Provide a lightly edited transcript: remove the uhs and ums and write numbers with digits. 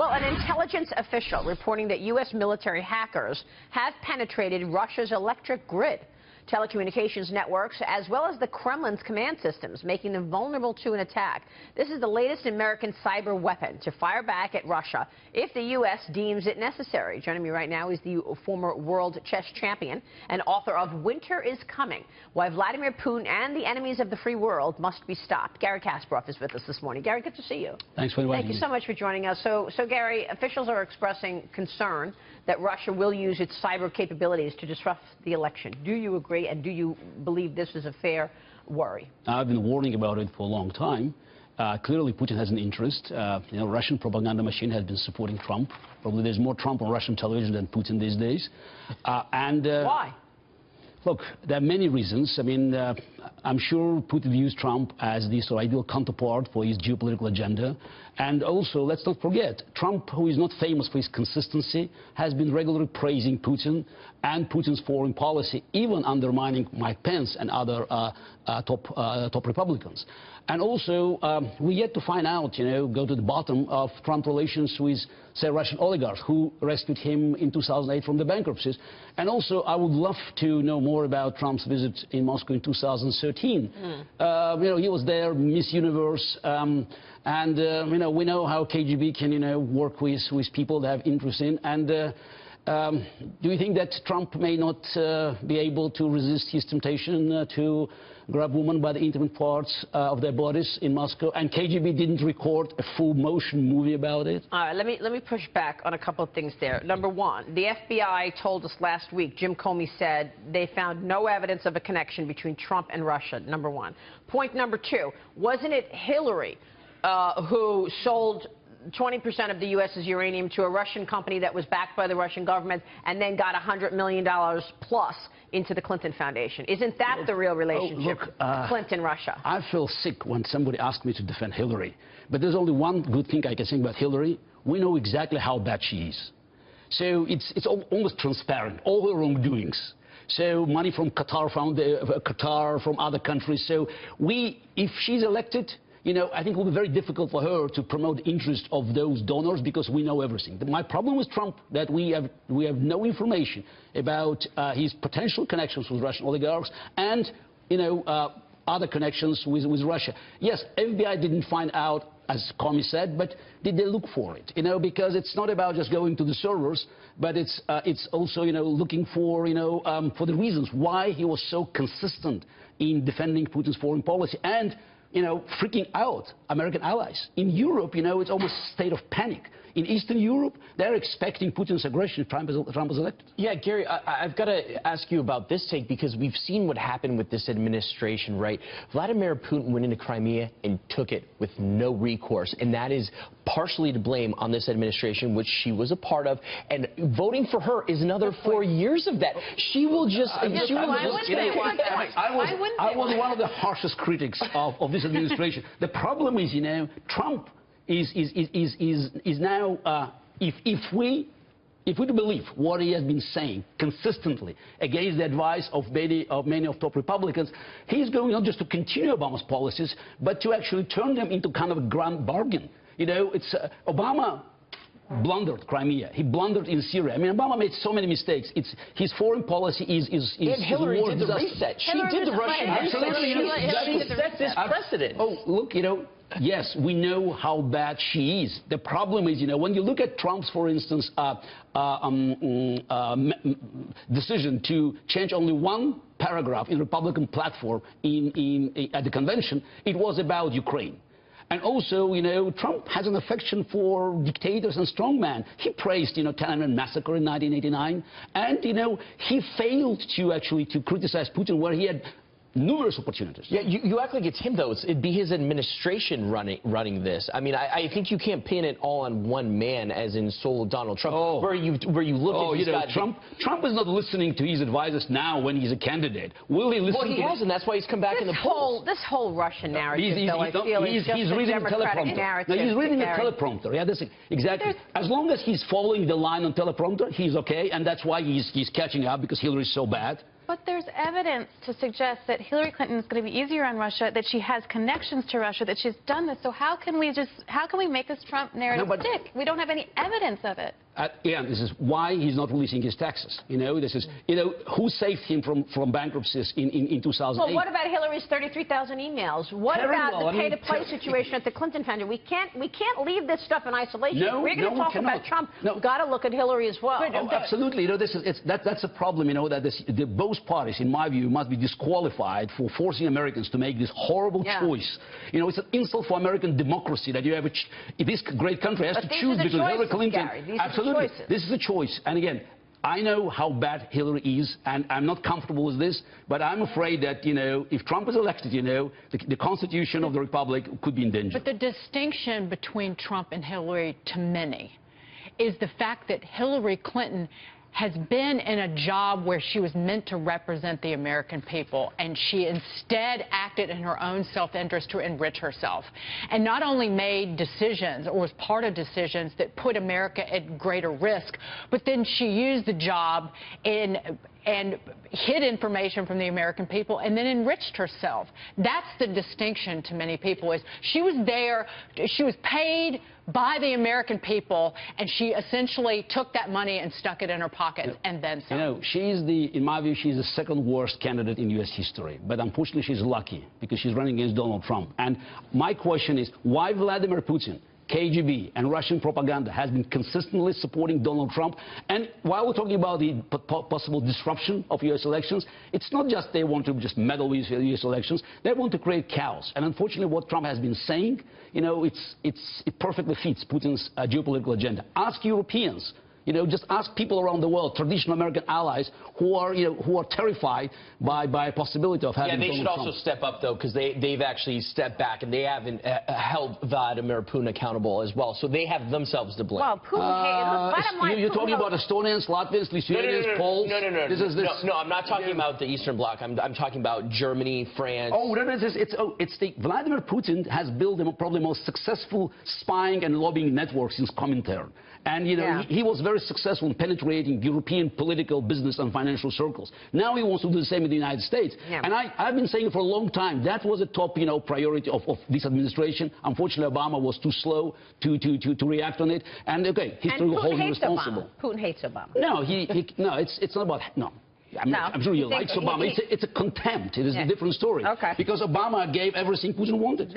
Well, an intelligence official reporting that U.S. military hackers have penetrated Russia's electric grid, telecommunications networks, as well as the Kremlin's command systems, making them vulnerable to an attack. This is the latest American cyber weapon to fire back at Russia if the U.S. deems it necessary. Joining me right now is the former world chess champion and author of Winter is Coming: Why Vladimir Putin and the Enemies of the Free World Must Be Stopped. Garry Kasparov is with us this morning. Garry, good to see you. Thanks for inviting me. Thank you so much for joining us. So Garry, officials are expressing concern that Russia will use its cyber capabilities to disrupt the election. Do you agree, and do you believe this is a fair worry? I've been warning about it for a long time. Clearly, Putin has an interest. Russian propaganda machine has been supporting Trump. Probably there's more Trump on Russian television than Putin these days. Why? Look, there are many reasons. I mean, I'm sure Putin views Trump as the sort of ideal counterpart for his geopolitical agenda. And also, let's not forget, Trump, who is not famous for his consistency, has been regularly praising Putin and Putin's foreign policy, even undermining Mike Pence and other top Republicans. And also, we're yet to find out, go to the bottom of Trump's relations with, say, Russian oligarchs who rescued him in 2008 from the bankruptcies. And also, I would love to know more about Trump's visit in Moscow in 2013. He was there, Miss Universe, and we know how KGB can, work with people that have interest in. And do you think that Trump may not be able to resist his temptation to grab women by the intimate parts of their bodies in Moscow, and KGB didn't record a full motion movie about it? All right, let me push back on a couple of things there. Number one, the FBI told us last week, Jim Comey said they found no evidence of a connection between Trump and Russia, number one. Point number two, wasn't it Hillary who sold 20% of the U.S.'s uranium to a Russian company that was backed by the Russian government and then got $100 million plus into the Clinton Foundation? Isn't that the real relationship, Clinton-Russia? I feel sick when somebody asks me to defend Hillary. But there's only one good thing I can say about Hillary. We know exactly how bad she is. So it's almost transparent, all her wrongdoings. So money from Qatar, from other countries. So if she's elected, I think it will be very difficult for her to promote the interest of those donors because we know everything. My problem with Trump that we have no information about his potential connections with Russian oligarchs and other connections with Russia. Yes, FBI didn't find out, as Comey said, but did they look for it? Because it's not about just going to the servers, but it's also looking for the reasons why he was so consistent in defending Putin's foreign policy and freaking out American allies. In Europe, it's almost a state of panic. In Eastern Europe, they're expecting Putin's aggression if Trump is elected. Yeah, Garry, I've got to ask you about this take because we've seen what happened with this administration, right? Vladimir Putin went into Crimea and took it with no recourse, and that is partially to blame on this administration, which she was a part of, and voting for her is another 4 years of that. She will just... I was one of the harshest critics of this administration. The problem is, Trump is now, if we do believe what he has been saying consistently against the advice of many of top Republicans, he's going not just to continue Obama's policies, but to actually turn them into kind of a grand bargain. Obama blundered Crimea. He blundered in Syria. I mean, Obama made so many mistakes. His foreign policy is and Hillary did the reset. She did the Russian reset. She set this precedent. Oh, look, yes, we know how bad she is. The problem is, when you look at Trump's, for instance, decision to change only one paragraph in Republican platform at the convention, it was about Ukraine. And also, Trump has an affection for dictators and strongmen. He praised, Tiananmen massacre in 1989, and, he failed to criticize Putin where he had numerous opportunities. Yeah, you act like it's him, though. It'd be his administration running this. I mean, I think you can't pin it all on one man, as in solo Donald Trump, where you look at Trump is not listening to his advisors now when he's a candidate. Will he listen? Well, he has, and that's why he's come back in the polls. This whole Russian narrative, he's reading a teleprompter. No, he's reading a teleprompter. Yeah, that's exactly. As long as he's following the line on teleprompter, he's okay, and that's why he's catching up because Hillary's so bad. But there's evidence to suggest that Hillary Clinton is going to be easier on Russia, that she has connections to Russia, that she's done this. So how can we make this Trump narrative stick? We don't have any evidence of it. Yeah, this is why he's not releasing his taxes. This is, who saved him from bankruptcies in 2008? Well, what about Hillary's 33,000 emails? What about the pay-to-play situation at the Clinton Foundation? We can't leave this stuff in isolation. No, we're going to talk about Trump. We've got to look at Hillary as well. Absolutely. That's a problem. Both parties, in my view, must be disqualified for forcing Americans to make this horrible choice. It's an insult for American democracy that you have this great country has to choose between Hillary Clinton. Absolutely. This is a choice. And again, I know how bad Hillary is, and I'm not comfortable with this, but I'm afraid that, if Trump is elected, the Constitution of the Republic could be in danger. But the distinction between Trump and Hillary, to many, is the fact that Hillary Clinton has been in a job where she was meant to represent the American people, and she instead acted in her own self-interest to enrich herself, and not only made decisions or was part of decisions that put America at greater risk, but then she used the job and hid information from the American people and then enriched herself. That's the distinction to many people, is she was there, she was paid by the American people, and she essentially took that money and stuck it in her pocket and then some. In my view, she's the second worst candidate in U.S. history. But unfortunately, she's lucky because she's running against Donald Trump. And my question is, why Vladimir Putin, KGB and Russian propaganda has been consistently supporting Donald Trump? And while we're talking about the possible disruption of U.S. elections, it's not just they want to just meddle with U.S. elections. They want to create chaos. And unfortunately, what Trump has been saying, it perfectly fits Putin's geopolitical agenda. Ask Europeans. Just ask people around the world, traditional American allies, who are terrified by a possibility of having Donald Trump. Yeah, they should also step up, though, because they've actually stepped back and they haven't held Vladimir Putin accountable as well. So they have themselves to blame. Well, Putin, you're talking about Estonians, Latvians, Lithuanians, Poles? No, I'm not talking about the Eastern Bloc. I'm talking about Germany, France. Vladimir Putin has built probably the most successful spying and lobbying network since Comintern. And, he was very successful in penetrating European political, business, and financial circles. Now he wants to do the same in the United States. Yeah. And I've been saying it for a long time. That was a top, priority of this administration. Unfortunately, Obama was too slow to react on it. And, history will hold him responsible. Putin hates Obama. No, no, it's not about... No. I'm sure he likes Obama. It's a contempt. It is a different story. Because Obama gave everything Putin wanted.